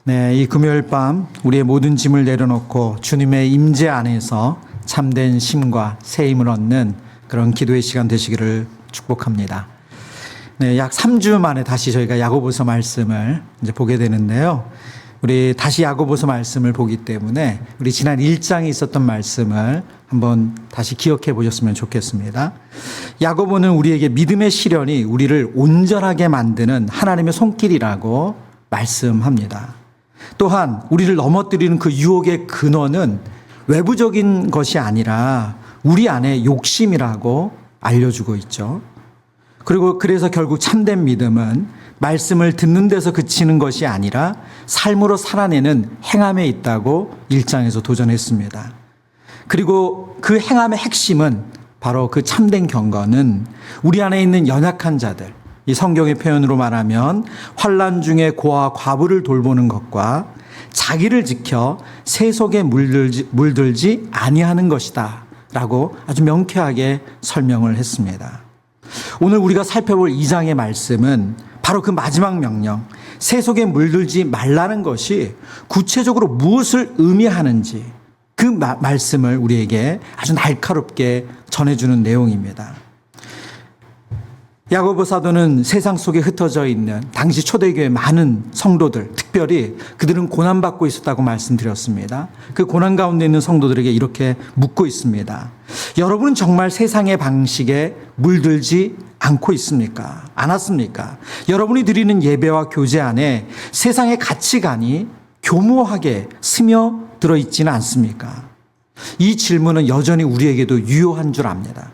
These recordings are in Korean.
네, 이 금요일 밤 우리의 모든 짐을 내려놓고 주님의 임재 안에서 참된 쉼과 새 힘을 얻는 그런 기도의 시간 되시기를 축복합니다. 네, 약 3주 만에 다시 저희가 야고보서 말씀을 이제 보게 되는데요. 우리 다시 야고보서 말씀을 보기 때문에 우리 지난 1장에 있었던 말씀을 한번 다시 기억해 보셨으면 좋겠습니다. 야고보는 우리에게 믿음의 시련이 우리를 온전하게 만드는 하나님의 손길이라고 말씀합니다. 또한 우리를 넘어뜨리는 그 유혹의 근원은 외부적인 것이 아니라 우리 안에 욕심이라고 알려주고 있죠. 그리고 그래서 결국 참된 믿음은 말씀을 듣는 데서 그치는 것이 아니라 삶으로 살아내는 행함에 있다고 1장에서 도전했습니다. 그리고 그 행함의 핵심은 바로 그 참된 경건은 우리 안에 있는 연약한 자들, 이 성경의 표현으로 말하면 환난 중에 고아 과부를 돌보는 것과 자기를 지켜 세속에 물들지 아니하는 것이다 라고 아주 명쾌하게 설명을 했습니다. 오늘 우리가 살펴볼 2장의 말씀은 바로 그 마지막 명령, 세속에 물들지 말라는 것이 구체적으로 무엇을 의미하는지 그 말씀을 우리에게 아주 날카롭게 전해주는 내용입니다. 야고보 사도는 세상 속에 흩어져 있는 당시 초대교회 많은 성도들, 특별히 그들은 고난받고 있었다고 말씀드렸습니다. 그 고난 가운데 있는 성도들에게 이렇게 묻고 있습니다. 여러분은 정말 세상의 방식에 물들지 않고 있습니까? 않았습니까? 여러분이 드리는 예배와 교제 안에 세상의 가치관이 교모하게 스며들어 있지는 않습니까? 이 질문은 여전히 우리에게도 유효한 줄 압니다.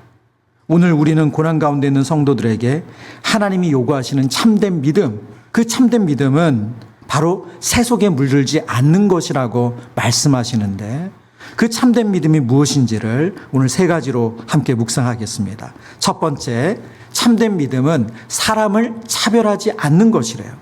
오늘 우리는 고난 가운데 있는 성도들에게 하나님이 요구하시는 참된 믿음, 그 참된 믿음은 바로 세속에 물들지 않는 것이라고 말씀하시는데 그 참된 믿음이 무엇인지를 오늘 세 가지로 함께 묵상하겠습니다. 첫 번째, 참된 믿음은 사람을 차별하지 않는 것이래요.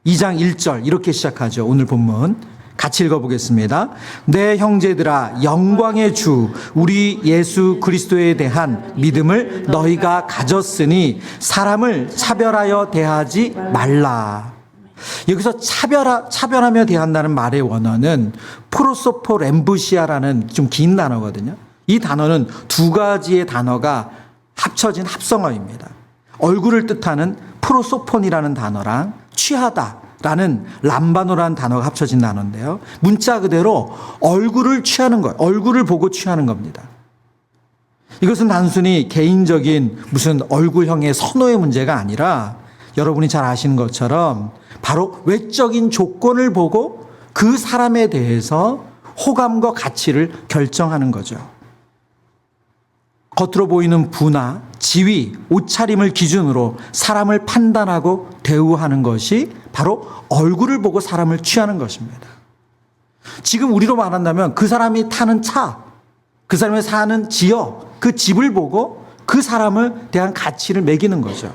2장 1절 이렇게 시작하죠. 오늘 본문 같이 읽어보겠습니다. 내 형제들아, 영광의 주 우리 예수 그리스도에 대한 믿음을 너희가 가졌으니 사람을 차별하여 대하지 말라. 여기서 차별하며 대한다는 말의 원어는 프로소포 렘부시아라는 좀 긴 단어거든요. 이 단어는 두 가지의 단어가 합쳐진 합성어입니다. 얼굴을 뜻하는 프로소폰이라는 단어랑 취하다 라는 람바노라는 단어가 합쳐진 단어인데요. 문자 그대로 얼굴을 취하는 것, 얼굴을 보고 취하는 겁니다. 이것은 단순히 개인적인 무슨 얼굴형의 선호의 문제가 아니라 여러분이 잘 아시는 것처럼 바로 외적인 조건을 보고 그 사람에 대해서 호감과 가치를 결정하는 거죠. 겉으로 보이는 부나 지위, 옷차림을 기준으로 사람을 판단하고 대우하는 것이 바로 얼굴을 보고 사람을 취하는 것입니다. 지금 우리로 말한다면 그 사람이 타는 차, 그 사람이 사는 지역, 그 집을 보고 그 사람을 대한 가치를 매기는 거죠.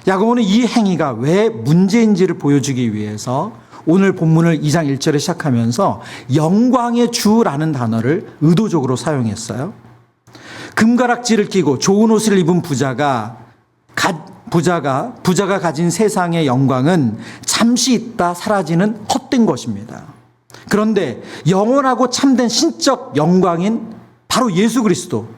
야고보는 이 행위가 왜 문제인지를 보여주기 위해서 오늘 본문을 2장 1절에 시작하면서 영광의 주라는 단어를 의도적으로 사용했어요. 금가락지를 끼고 좋은 옷을 입은 부자가 가진 세상의 영광은 잠시 있다 사라지는 헛된 것입니다. 그런데 영원하고 참된 신적 영광인 바로 예수 그리스도,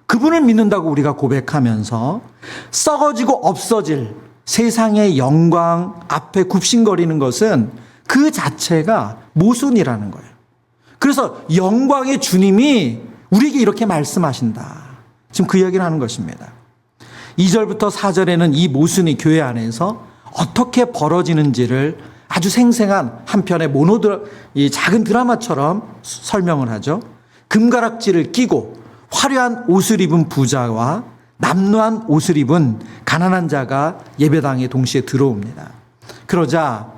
그분을 믿는다고 우리가 고백하면서 썩어지고 없어질 세상의 영광 앞에 굽신거리는 것은 그 자체가 모순이라는 거예요. 그래서 영광의 주님이 우리에게 이렇게 말씀하신다. 지금 그 이야기를 하는 것입니다. 2절부터 4절에는 이 모순이 교회 안에서 어떻게 벌어지는지를 아주 생생한 한 편의 이 작은 드라마처럼 설명을 하죠. 금가락지를 끼고 화려한 옷을 입은 부자와 남루한 옷을 입은 가난한 자가 예배당에 동시에 들어옵니다. 그러자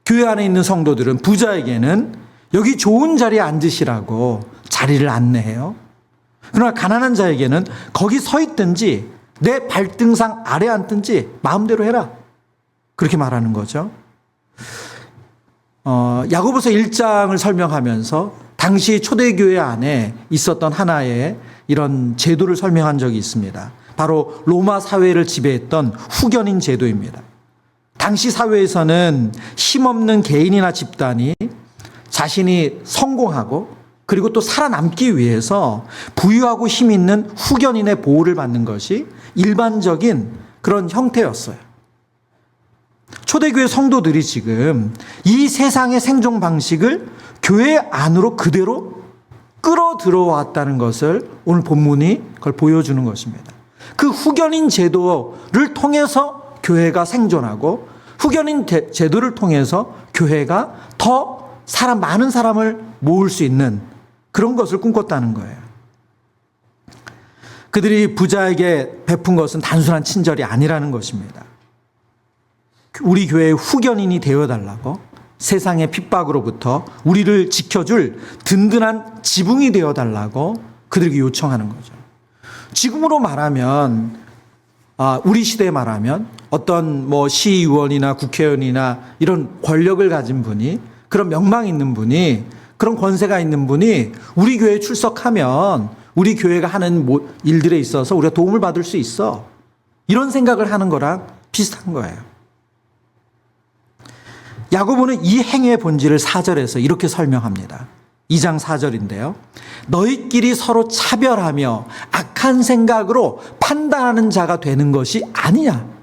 교회 안에 있는 성도들은 부자에게는 여기 좋은 자리에 앉으시라고 자리를 안내해요. 그러나 가난한 자에게는 거기 서 있든지 내 발등상 아래 앉든지 마음대로 해라. 그렇게 말하는 거죠. 야고보서 1장을 설명하면서 당시 초대교회 안에 있었던 하나의 이런 제도를 설명한 적이 있습니다. 바로 로마 사회를 지배했던 후견인 제도입니다. 당시 사회에서는 힘없는 개인이나 집단이 자신이 성공하고 그리고 또 살아남기 위해서 부유하고 힘 있는 후견인의 보호를 받는 것이 일반적인 그런 형태였어요. 초대교회 성도들이 지금 이 세상의 생존 방식을 교회 안으로 그대로 끌어 들어왔다는 것을 오늘 본문이 그걸 보여주는 것입니다. 그 후견인 제도를 통해서 교회가 생존하고 후견인 제도를 통해서 교회가 더 많은 사람을 모을 수 있는 그런 것을 꿈꿨다는 거예요. 그들이 부자에게 베푼 것은 단순한 친절이 아니라는 것입니다. 우리 교회의 후견인이 되어달라고 세상의 핍박으로부터 우리를 지켜줄 든든한 지붕이 되어달라고 그들에게 요청하는 거죠. 지금으로 말하면 우리 시대에 말하면 어떤 시의원이나 국회의원이나 이런 권력을 가진 분이 그런 명망 있는 분이 그런 권세가 있는 분이 우리 교회에 출석하면 우리 교회가 하는 일들에 있어서 우리가 도움을 받을 수 있어. 이런 생각을 하는 거랑 비슷한 거예요. 야고보는 이 행위의 본질을 4절에서 이렇게 설명합니다. 2장 4절인데요. 너희끼리 서로 차별하며 악한 생각으로 판단하는 자가 되는 것이 아니냐.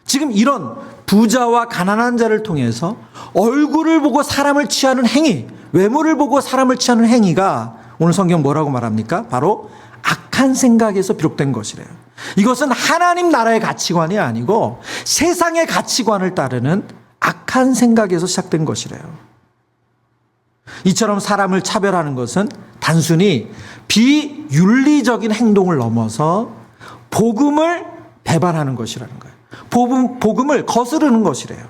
지금 이런 부자와 가난한 자를 통해서 얼굴을 보고 사람을 취하는 행위, 외모를 보고 사람을 취하는 행위가 오늘 성경 뭐라고 말합니까? 바로 악한 생각에서 비롯된 것이래요. 이것은 하나님 나라의 가치관이 아니고 세상의 가치관을 따르는 악한 생각에서 시작된 것이래요. 이처럼 사람을 차별하는 것은 단순히 비윤리적인 행동을 넘어서 복음을 배반하는 것이라는 거예요. 복음을 거스르는 것이래요.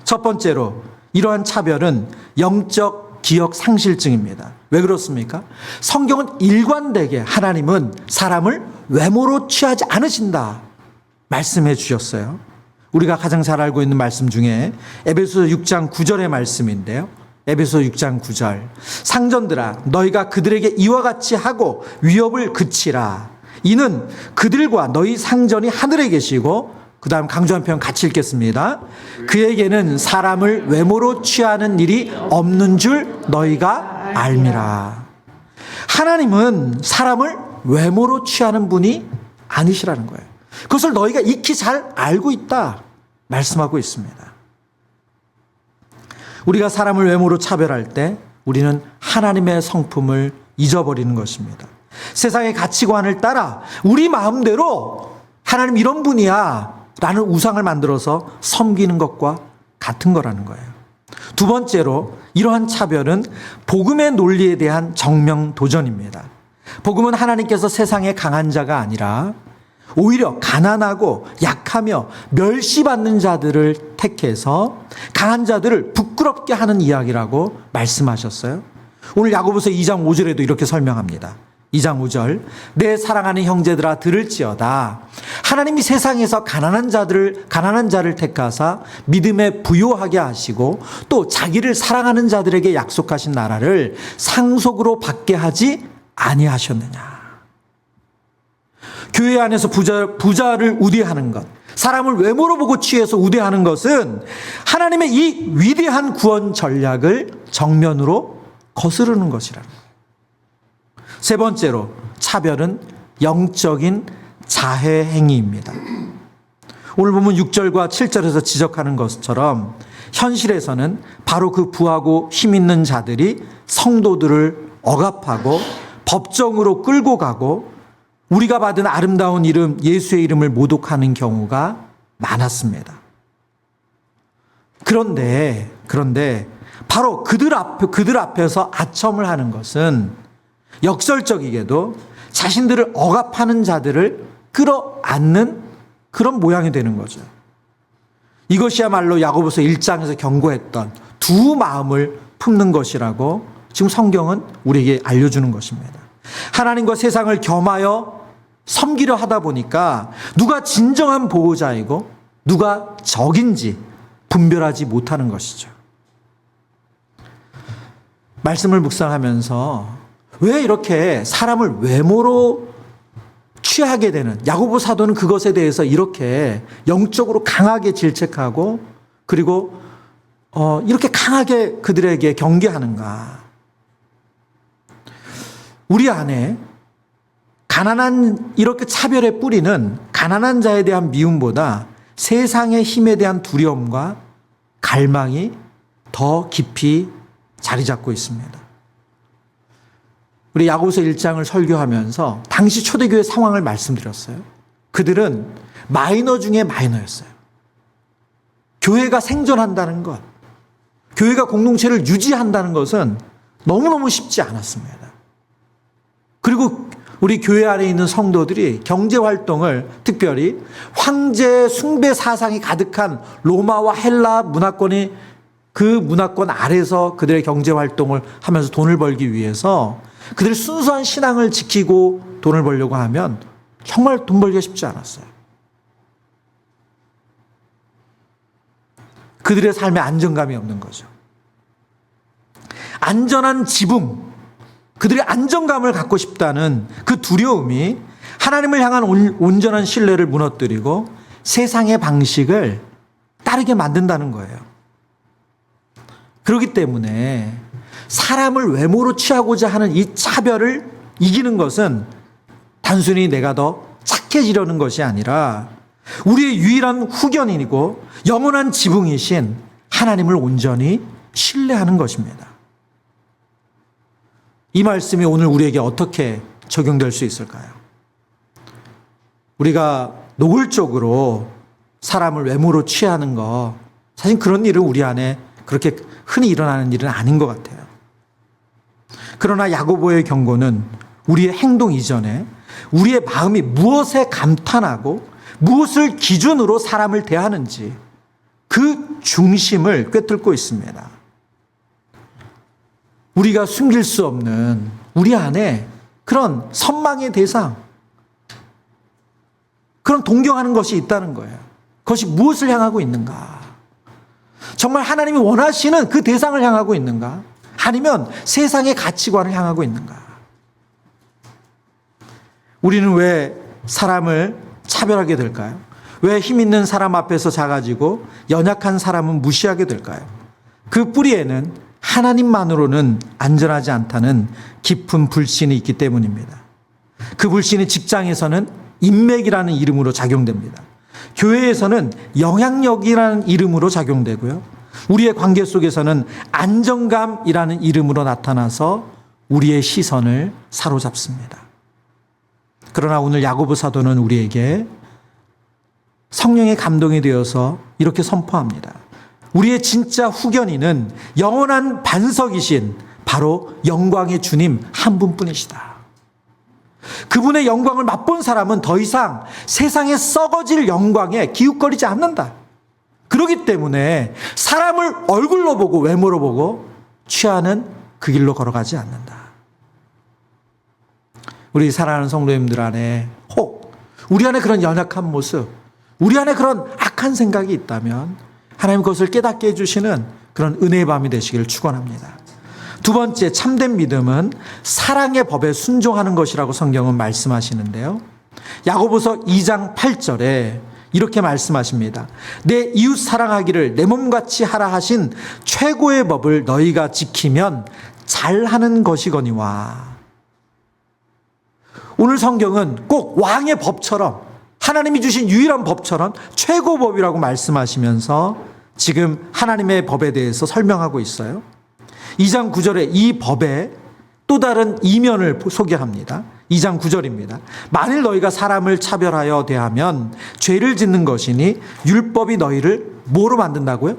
첫 번째로 이러한 차별은 영적 기억 상실증입니다. 왜 그렇습니까? 성경은 일관되게 하나님은 사람을 외모로 취하지 않으신다 말씀해 주셨어요. 우리가 가장 잘 알고 있는 말씀 중에 에베소서 6장 9절의 말씀인데요. 에베소 6장 9절. 상전들아 너희가 그들에게 이와 같이 하고 위협을 그치라. 이는 그들과 너희 상전이 하늘에 계시고 그 다음 강조한 표현 같이 읽겠습니다. 그에게는 사람을 외모로 취하는 일이 없는 줄 너희가 알미라. 하나님은 사람을 외모로 취하는 분이 아니시라는 거예요. 그것을 너희가 익히 잘 알고 있다 말씀하고 있습니다. 우리가 사람을 외모로 차별할 때 우리는 하나님의 성품을 잊어버리는 것입니다. 세상의 가치관을 따라 우리 마음대로 하나님 이런 분이야 라는 우상을 만들어서 섬기는 것과 같은 거라는 거예요. 두 번째로 이러한 차별은 복음의 논리에 대한 정면 도전입니다. 복음은 하나님께서 세상의 강한 자가 아니라 오히려 가난하고 약하며 멸시받는 자들을 택해서 강한 자들을 부끄럽게 하는 이야기라고 말씀하셨어요. 오늘 야고보서 2장 5절에도 이렇게 설명합니다. 2장 5절. 내 사랑하는 형제들아 들을지어다. 하나님이 세상에서 가난한 자를 택하사 믿음에 부요하게 하시고 또 자기를 사랑하는 자들에게 약속하신 나라를 상속으로 받게 하지 아니하셨느냐. 교회 안에서 부자를 우대하는 것, 사람을 외모로 보고 취해서 우대하는 것은 하나님의 이 위대한 구원 전략을 정면으로 거스르는 것이라는 거예요. 세 번째로 차별은 영적인 자해 행위입니다. 오늘 보면 6절과 7절에서 지적하는 것처럼 현실에서는 바로 그 부하고 힘 있는 자들이 성도들을 억압하고 법정으로 끌고 가고 우리가 받은 아름다운 이름 예수의 이름을 모독하는 경우가 많았습니다. 그런데 바로 그들 앞에서 아첨을 하는 것은 역설적이게도 자신들을 억압하는 자들을 끌어안는 그런 모양이 되는 거죠. 이것이야말로 야고보서 1장에서 경고했던 두 마음을 품는 것이라고 지금 성경은 우리에게 알려주는 것입니다. 하나님과 세상을 겸하여 섬기려 하다 보니까 누가 진정한 보호자이고 누가 적인지 분별하지 못하는 것이죠. 말씀을 묵상하면서 왜 이렇게 사람을 외모로 취하게 되는, 야고보 사도는 그것에 대해서 이렇게 영적으로 강하게 질책하고 그리고 이렇게 강하게 그들에게 경계하는가. 우리 안에 가난한, 이렇게 차별의 뿌리는 가난한 자에 대한 미움보다 세상의 힘에 대한 두려움과 갈망이 더 깊이 자리 잡고 있습니다. 우리 야고보서 1장을 설교하면서 당시 초대교회 상황을 말씀드렸어요. 그들은 마이너 중에 마이너였어요. 교회가 생존한다는 것, 교회가 공동체를 유지한다는 것은 너무너무 쉽지 않았습니다. 그리고 우리 교회 안에 있는 성도들이 경제활동을, 특별히 황제 숭배 사상이 가득한 로마와 헬라 문화권이, 그 문화권 아래서 그들의 경제활동을 하면서 돈을 벌기 위해서 그들의 순수한 신앙을 지키고 돈을 벌려고 하면 정말 돈 벌기가 쉽지 않았어요. 그들의 삶에 안정감이 없는 거죠. 안전한 지붕, 그들의 안정감을 갖고 싶다는 그 두려움이 하나님을 향한 온전한 신뢰를 무너뜨리고 세상의 방식을 따르게 만든다는 거예요. 그렇기 때문에 사람을 외모로 취하고자 하는 이 차별을 이기는 것은 단순히 내가 더 착해지려는 것이 아니라 우리의 유일한 후견이고 영원한 지붕이신 하나님을 온전히 신뢰하는 것입니다. 이 말씀이 오늘 우리에게 어떻게 적용될 수 있을까요? 우리가 노골적으로 사람을 외모로 취하는 거, 사실 그런 일은 우리 안에 그렇게 흔히 일어나는 일은 아닌 것 같아요. 그러나 야고보의 경고는 우리의 행동 이전에 우리의 마음이 무엇에 감탄하고 무엇을 기준으로 사람을 대하는지 그 중심을 꿰뚫고 있습니다. 우리가 숨길 수 없는 우리 안에 그런 선망의 대상, 그런 동경하는 것이 있다는 거예요. 그것이 무엇을 향하고 있는가? 정말 하나님이 원하시는 그 대상을 향하고 있는가? 아니면 세상의 가치관을 향하고 있는가? 우리는 왜 사람을 차별하게 될까요? 왜 힘 있는 사람 앞에서 작아지고 연약한 사람은 무시하게 될까요? 그 뿌리에는 하나님만으로는 안전하지 않다는 깊은 불신이 있기 때문입니다. 그 불신이 직장에서는 인맥이라는 이름으로 작용됩니다. 교회에서는 영향력이라는 이름으로 작용되고요. 우리의 관계 속에서는 안정감이라는 이름으로 나타나서 우리의 시선을 사로잡습니다. 그러나 오늘 야고보 사도는 우리에게 성령의 감동이 되어서 이렇게 선포합니다. 우리의 진짜 후견인은 영원한 반석이신 바로 영광의 주님 한 분뿐이시다. 그분의 영광을 맛본 사람은 더 이상 세상에 썩어질 영광에 기웃거리지 않는다. 그렇기 때문에 사람을 얼굴로 보고 외모로 보고 취하는 그 길로 걸어가지 않는다. 우리 사랑하는 성도님들 안에 혹 우리 안에 그런 연약한 모습, 우리 안에 그런 악한 생각이 있다면 하나님 그것을 깨닫게 해주시는 그런 은혜의 밤이 되시기를 축원합니다. 두 번째, 참된 믿음은 사랑의 법에 순종하는 것이라고 성경은 말씀하시는데요. 야고보서 2장 8절에 이렇게 말씀하십니다. 내 이웃 사랑하기를 내 몸같이 하라 하신 최고의 법을 너희가 지키면 잘하는 것이거니와. 오늘 성경은 꼭 왕의 법처럼, 하나님이 주신 유일한 법처럼 최고 법이라고 말씀하시면서 지금 하나님의 법에 대해서 설명하고 있어요. 2장 9절에 이 법의 또 다른 이면을 소개합니다. 2장 9절입니다. 만일 너희가 사람을 차별하여 대하면 죄를 짓는 것이니 율법이 너희를 뭐로 만든다고요?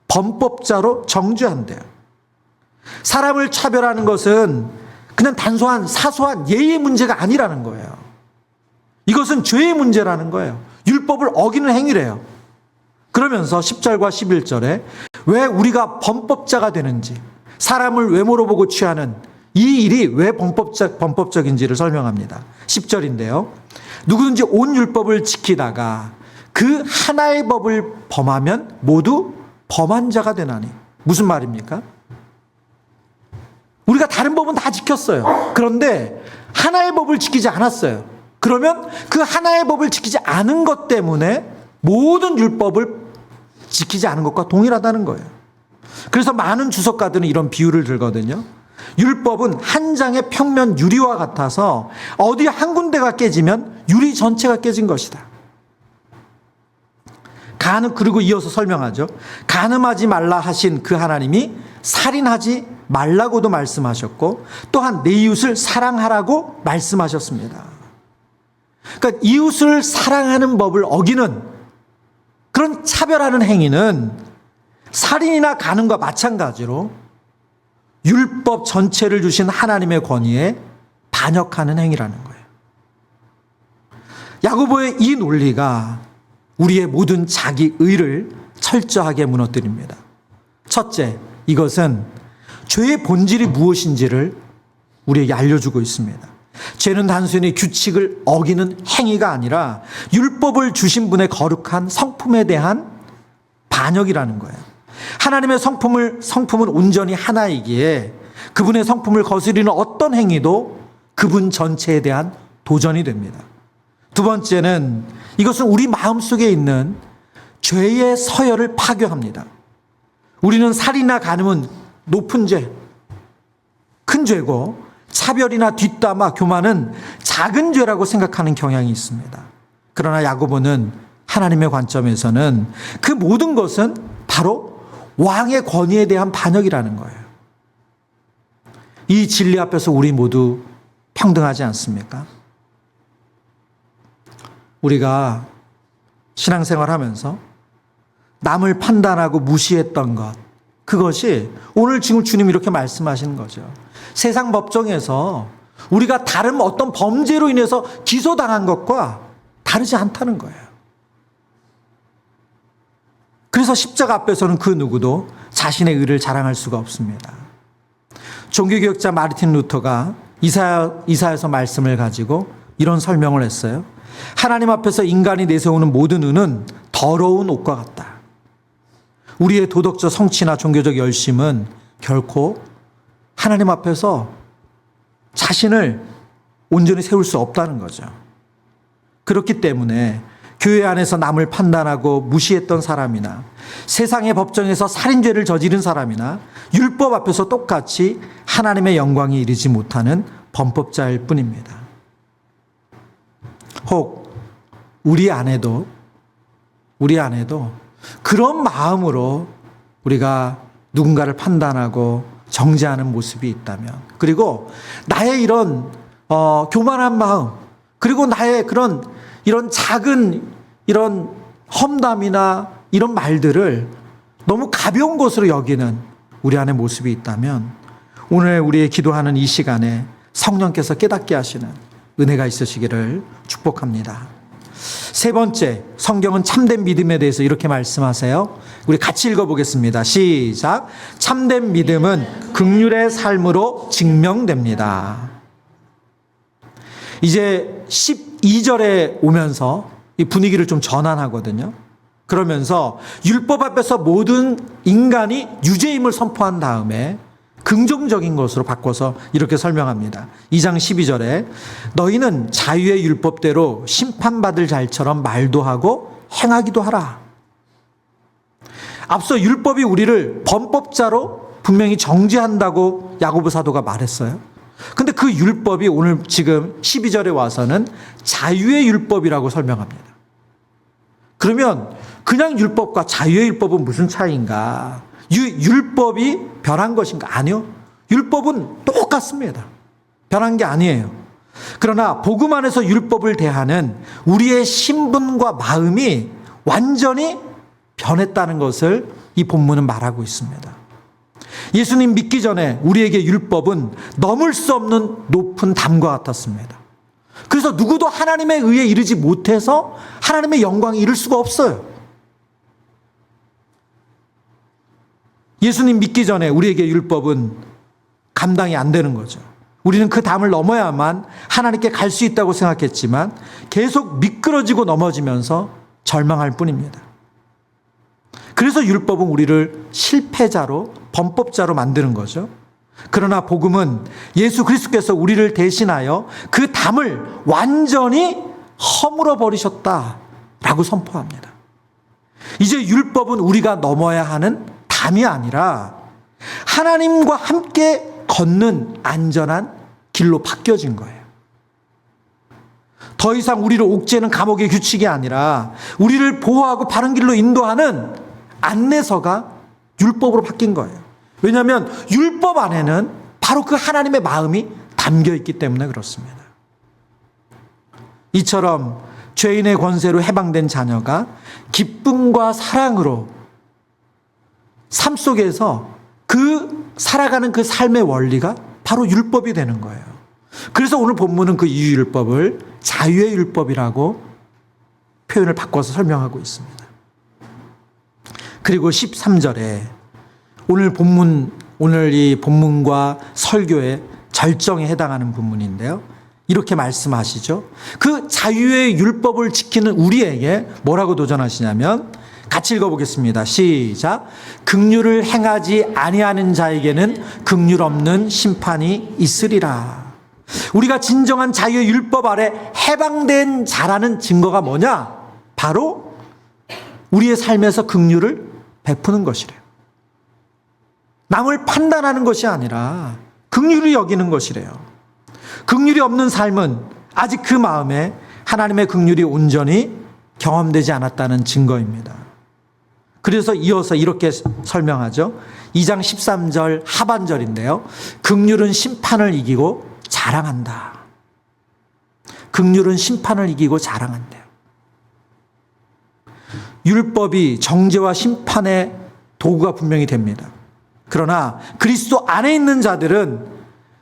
범법자로 정죄한대요. 사람을 차별하는 것은 그냥 단순한 사소한 예의 문제가 아니라는 거예요. 이것은 죄의 문제라는 거예요. 율법을 어기는 행위래요. 그러면서 10절과 11절에 왜 우리가 범법자가 되는지, 사람을 외모로 보고 취하는 이 일이 왜 범법적인지를 설명합니다. 10절인데요. 누구든지 온 율법을 지키다가 그 하나의 법을 범하면 모두 범한 자가 되나니. 무슨 말입니까? 우리가 다른 법은 다 지켰어요. 그런데 하나의 법을 지키지 않았어요. 그러면 그 하나의 법을 지키지 않은 것 때문에 모든 율법을 지키지 않은 것과 동일하다는 거예요. 그래서 많은 주석가들은 이런 비유를 들거든요. 율법은 한 장의 평면 유리와 같아서 어디 한 군데가 깨지면 유리 전체가 깨진 것이다. 그리고 이어서 설명하죠. 간음하지 말라 하신 그 하나님이 살인하지 말라고도 말씀하셨고 또한 내 이웃을 사랑하라고 말씀하셨습니다. 그러니까 이웃을 사랑하는 법을 어기는 그런 차별하는 행위는 살인이나 간음과 마찬가지로 율법 전체를 주신 하나님의 권위에 반역하는 행위라는 거예요. 야고보의 이 논리가 우리의 모든 자기의를 철저하게 무너뜨립니다. 첫째, 이것은 죄의 본질이 무엇인지를 우리에게 알려주고 있습니다. 죄는 단순히 규칙을 어기는 행위가 아니라 율법을 주신 분의 거룩한 성품에 대한 반역이라는 거예요. 하나님의 성품은 온전히 하나이기에 그분의 성품을 거스리는 어떤 행위도 그분 전체에 대한 도전이 됩니다. 두 번째는 이것은 우리 마음속에 있는 죄의 서열을 파괴합니다. 우리는 살인이나 간음은 높은 죄, 큰 죄고 차별이나 뒷담화, 교만은 작은 죄라고 생각하는 경향이 있습니다. 그러나 야고보는 하나님의 관점에서는 그 모든 것은 바로 왕의 권위에 대한 반역이라는 거예요. 이 진리 앞에서 우리 모두 평등하지 않습니까? 우리가 신앙생활하면서 남을 판단하고 무시했던 것, 그것이 오늘 지금 주님 이렇게 말씀하시는 거죠. 세상 법정에서 우리가 다른 어떤 범죄로 인해서 기소당한 것과 다르지 않다는 거예요. 그래서 십자가 앞에서는 그 누구도 자신의 의를 자랑할 수가 없습니다. 종교개혁자 마르틴 루터가 이사야서 말씀을 가지고 이런 설명을 했어요. 하나님 앞에서 인간이 내세우는 모든 의는 더러운 옷과 같다. 우리의 도덕적 성취나 종교적 열심은 결코 하나님 앞에서 자신을 온전히 세울 수 없다는 거죠. 그렇기 때문에 교회 안에서 남을 판단하고 무시했던 사람이나 세상의 법정에서 살인죄를 저지른 사람이나 율법 앞에서 똑같이 하나님의 영광에 이르지 못하는 범법자일 뿐입니다. 혹 우리 안에도 그런 마음으로 우리가 누군가를 판단하고 정죄하는 모습이 있다면, 그리고 나의 이런 교만한 마음, 그리고 나의 이런 작은 이런 험담이나 이런 말들을 너무 가벼운 것으로 여기는 우리 안의 모습이 있다면 오늘 우리의 기도하는 이 시간에 성령께서 깨닫게 하시는 은혜가 있으시기를 축복합니다. 세 번째, 성경은 참된 믿음에 대해서 이렇게 말씀하세요. 우리 같이 읽어보겠습니다. 시작. 참된 믿음은 긍휼의 삶으로 증명됩니다. 이제 12절에 오면서 이 분위기를 좀 전환하거든요. 그러면서 율법 앞에서 모든 인간이 유죄임을 선포한 다음에 긍정적인 것으로 바꿔서 이렇게 설명합니다. 2장 12절에 너희는 자유의 율법대로 심판받을 자처럼 말도 하고 행하기도 하라. 앞서 율법이 우리를 범법자로 분명히 정죄한다고 야고보 사도가 말했어요. 근데 그 율법이 오늘 지금 12절에 와서는 자유의 율법이라고 설명합니다. 그러면 그냥 율법과 자유의 율법은 무슨 차이인가? 율법이 변한 것인가? 아니요. 율법은 똑같습니다. 변한 게 아니에요. 그러나 복음 안에서 율법을 대하는 우리의 신분과 마음이 완전히 변했다는 것을 이 본문은 말하고 있습니다. 예수님 믿기 전에 우리에게 율법은 넘을 수 없는 높은 담과 같았습니다. 그래서 누구도 하나님의 의에 이르지 못해서 하나님의 영광에 이를 수가 없어요. 예수님 믿기 전에 우리에게 율법은 감당이 안 되는 거죠. 우리는 그 담을 넘어야만 하나님께 갈 수 있다고 생각했지만 계속 미끄러지고 넘어지면서 절망할 뿐입니다. 그래서 율법은 우리를 실패자로, 범법자로 만드는 거죠. 그러나 복음은 예수 그리스도께서 우리를 대신하여 그 담을 완전히 허물어 버리셨다라고 선포합니다. 이제 율법은 우리가 넘어야 하는 담이 아니라 하나님과 함께 걷는 안전한 길로 바뀌어진 거예요. 더 이상 우리를 옥죄는 감옥의 규칙이 아니라 우리를 보호하고 바른 길로 인도하는 안내서가 율법으로 바뀐 거예요. 왜냐하면 율법 안에는 바로 그 하나님의 마음이 담겨 있기 때문에 그렇습니다. 이처럼 죄인의 권세로 해방된 자녀가 기쁨과 사랑으로 삶 속에서 살아가는 그 삶의 원리가 바로 율법이 되는 거예요. 그래서 오늘 본문은 그 이유율법을 자유의 율법이라고 표현을 바꿔서 설명하고 있습니다. 그리고 13절에 오늘 이 본문과 설교의 절정에 해당하는 부분인데요. 이렇게 말씀하시죠. 그 자유의 율법을 지키는 우리에게 뭐라고 도전하시냐면, 같이 읽어보겠습니다. 시작. 긍휼을 행하지 아니하는 자에게는 긍휼 없는 심판이 있으리라. 우리가 진정한 자유의 율법 아래 해방된 자라는 증거가 뭐냐? 바로 우리의 삶에서 긍휼을 베푸는 것이래요. 남을 판단하는 것이 아니라 긍휼히 여기는 것이래요. 긍휼이 없는 삶은 아직 그 마음에 하나님의 긍휼이 온전히 경험되지 않았다는 증거입니다. 그래서 이어서 이렇게 설명하죠. 2장 13절 하반절인데요. 긍휼은 심판을 이기고 자랑한다. 긍휼은 심판을 이기고 자랑한대요. 율법이 정죄와 심판의 도구가 분명히 됩니다. 그러나 그리스도 안에 있는 자들은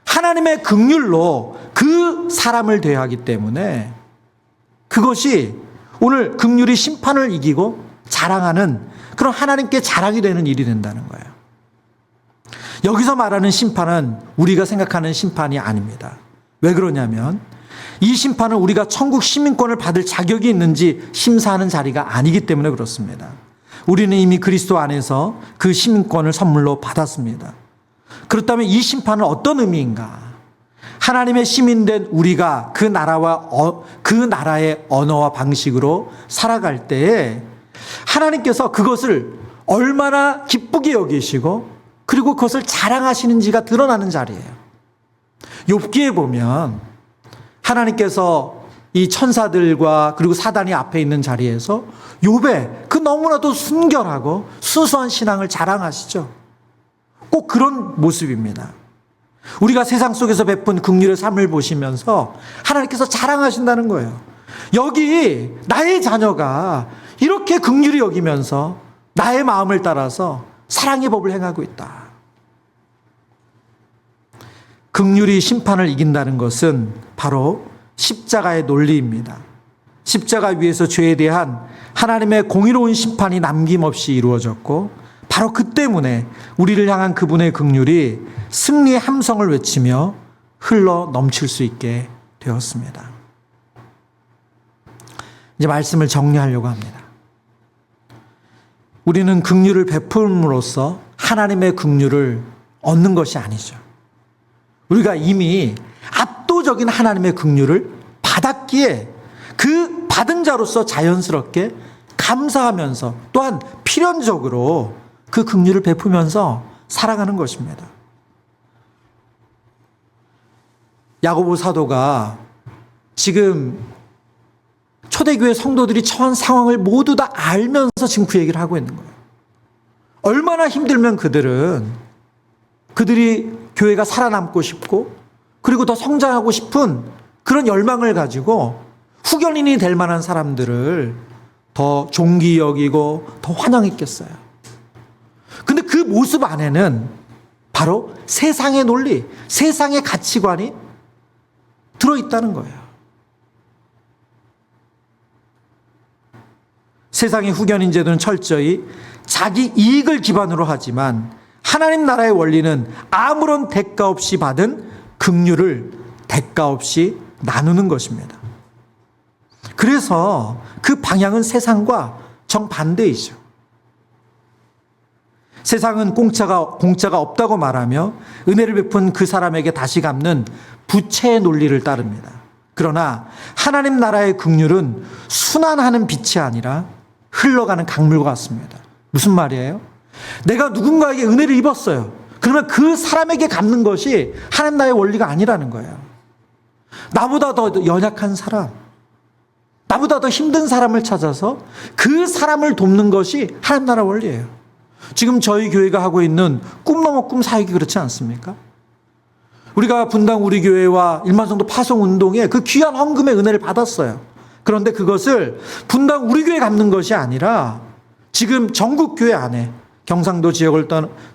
하나님의 긍휼로 그 사람을 대하기 때문에 그것이 오늘 긍휼이 심판을 이기고 자랑하는 그런 하나님께 자랑이 되는 일이 된다는 거예요. 여기서 말하는 심판은 우리가 생각하는 심판이 아닙니다. 왜 그러냐면 이 심판은 우리가 천국 시민권을 받을 자격이 있는지 심사하는 자리가 아니기 때문에 그렇습니다. 우리는 이미 그리스도 안에서 그 시민권을 선물로 받았습니다. 그렇다면 이 심판은 어떤 의미인가? 하나님의 시민된 우리가 그 나라의 언어와 방식으로 살아갈 때에 하나님께서 그것을 얼마나 기쁘게 여기시고 그리고 그것을 자랑하시는지가 드러나는 자리예요. 욥기에 보면 하나님께서 이 천사들과 그리고 사단이 앞에 있는 자리에서 욥의 그 너무나도 순결하고 순수한 신앙을 자랑하시죠. 꼭 그런 모습입니다. 우리가 세상 속에서 베푼 긍휼의 삶을 보시면서 하나님께서 자랑하신다는 거예요. 여기 나의 자녀가 이렇게 긍휼히 여기면서 나의 마음을 따라서 사랑의 법을 행하고 있다. 긍휼이 심판을 이긴다는 것은 바로 십자가의 논리입니다. 십자가 위에서 죄에 대한 하나님의 공의로운 심판이 남김없이 이루어졌고 바로 그 때문에 우리를 향한 그분의 긍휼이 승리의 함성을 외치며 흘러 넘칠 수 있게 되었습니다. 이제 말씀을 정리하려고 합니다. 우리는 긍휼을 베풀음으로써 하나님의 긍휼을 얻는 것이 아니죠. 우리가 이미 압도적인 하나님의 긍휼을 받았기에 그 받은 자로서 자연스럽게 감사하면서 또한 필연적으로 그 긍휼을 베푸면서 살아가는 것입니다. 야고보 사도가 지금 초대교회 성도들이 처한 상황을 모두 다 알면서 지금 그 얘기를 하고 있는 거예요. 얼마나 힘들면 그들이 교회가 살아남고 싶고 그리고 더 성장하고 싶은 그런 열망을 가지고 후견인이 될 만한 사람들을 더 존귀 여기고 더 환영했겠어요. 근데 그 모습 안에는 바로 세상의 논리, 세상의 가치관이 들어있다는 거예요. 세상의 후견인 제도는 철저히 자기 이익을 기반으로 하지만 하나님 나라의 원리는 아무런 대가 없이 받은 긍휼을 대가 없이 나누는 것입니다. 그래서 그 방향은 세상과 정반대이죠. 세상은 공짜가 없다고 말하며 은혜를 베푼 그 사람에게 다시 갚는 부채의 논리를 따릅니다. 그러나 하나님 나라의 긍휼은 순환하는 빛이 아니라 흘러가는 강물과 같습니다. 무슨 말이에요? 내가 누군가에게 은혜를 입었어요. 그러면 그 사람에게 갚는 것이 하나님 나라의 원리가 아니라는 거예요. 나보다 더 연약한 사람, 나보다 더 힘든 사람을 찾아서 그 사람을 돕는 것이 하나님 나라 원리예요. 지금 저희 교회가 하고 있는 꿈 넘어 꿈 사역이 그렇지 않습니까? 우리가 분당 우리 교회와 일만성도 파송 운동에 그 귀한 헌금의 은혜를 받았어요. 그런데 그것을 분당 우리 교회에 갚는 것이 아니라 지금 전국 교회 안에 경상도 지역을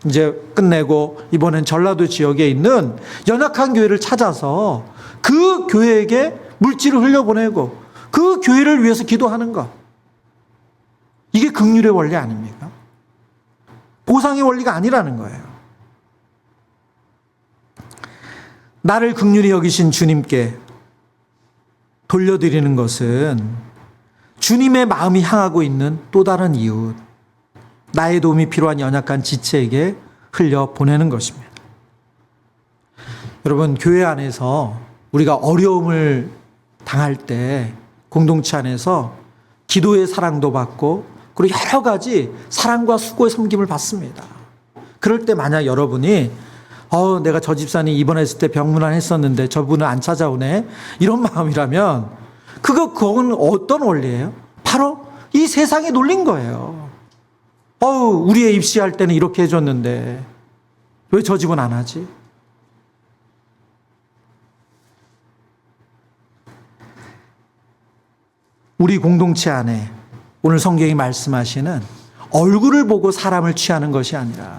이제 끝내고 이번엔 전라도 지역에 있는 연약한 교회를 찾아서 그 교회에게 물질을 흘려보내고 그 교회를 위해서 기도하는 것. 이게 긍휼의 원리 아닙니까? 보상의 원리가 아니라는 거예요. 나를 긍휼히 여기신 주님께 돌려드리는 것은 주님의 마음이 향하고 있는 또 다른 이웃, 나의 도움이 필요한 연약한 지체에게 흘려보내는 것입니다. 여러분, 교회 안에서 우리가 어려움을 당할 때 공동체 안에서 기도의 사랑도 받고 그리고 여러 가지 사랑과 수고의 섬김을 받습니다. 그럴 때 만약 여러분이 내가 저 집사님 입원했을 때 병문안 했었는데 저분은 안 찾아오네, 이런 마음이라면 그건 어떤 원리예요? 바로 이 세상에 놀린 거예요. 우리 애 입시할 때는 이렇게 해줬는데 왜 저 집은 안 하지? 우리 공동체 안에 오늘 성경이 말씀하시는 얼굴을 보고 사람을 취하는 것이 아니라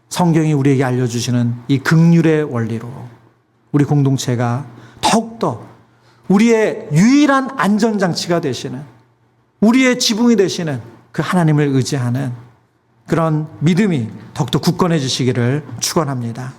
성경이 우리에게 알려주시는 이 긍휼의 원리로 우리 공동체가 더욱더 우리의 유일한 안전장치가 되시는, 우리의 지붕이 되시는 그 하나님을 의지하는 그런 믿음이 더욱더 굳건해지시기를 축원합니다.